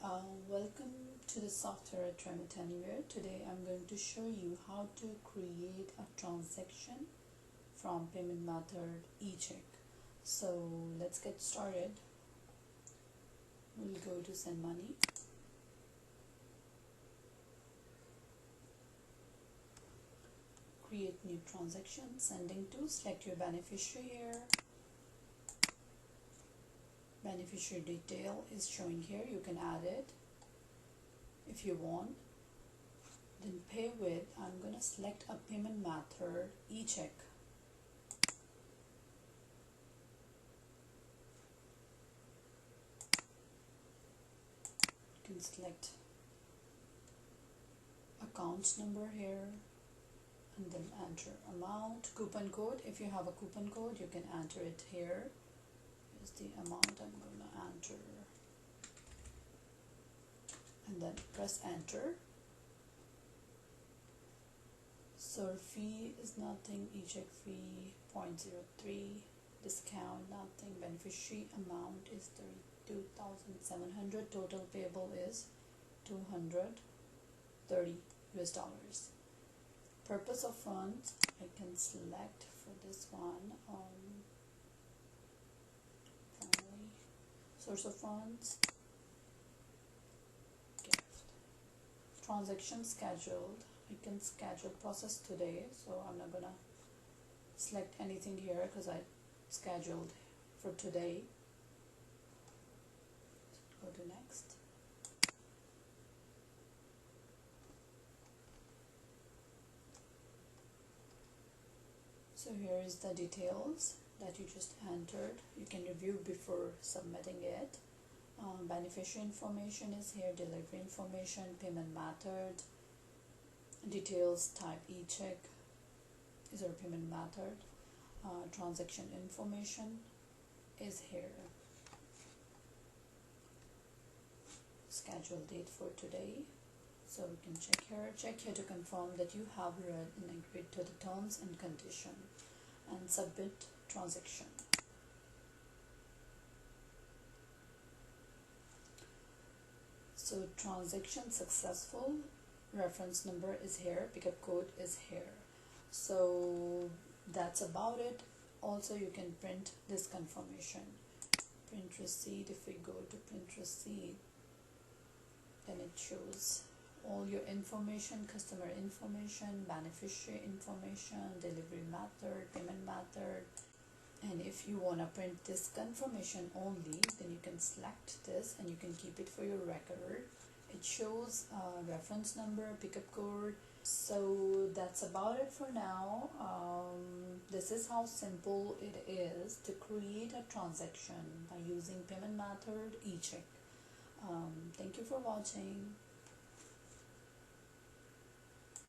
Welcome to the software at Remit Anywhere. Today I'm going to show you how to create a transaction from payment method eCheck. So let's get started. We'll go to send money. Create new transaction, sending to, select your beneficiary here. Beneficiary detail is showing here, you can add it if you want. Then pay with, I'm gonna select a payment method eCheck. You can select account number here and then enter amount. Coupon code, if you have a coupon code you can enter it here. Here's the amount I'm gonna enter and then press enter. So fee is nothing, eCheck fee 0.03, discount nothing, beneficiary amount is 32,700, total payable is $230 US. Purpose of funds, I can select for this one family. Source of funds, gift. Transaction scheduled, I can schedule process today, so I'm not gonna select anything here because I scheduled for today. Go to next. So here is the details that you just entered. You can review before submitting it. Beneficiary information is here, delivery information, payment method, details type eCheck is our payment method. Transaction information is here. Schedule date for today. So we can check here to confirm that you have read and agreed to the terms and condition and submit transaction. So transaction successful, reference number is here, pickup code is here. So that's about it. Also you can print this confirmation. Print receipt, if we go to print receipt, then it shows all your information, customer information, beneficiary information, delivery method, payment method. And if you want to print this confirmation only, then you can select this and you can keep it for your record. It shows reference number, pickup code. So that's about it for now. This is how simple it is to create a transaction by using payment method eCheck. Thank you for watching.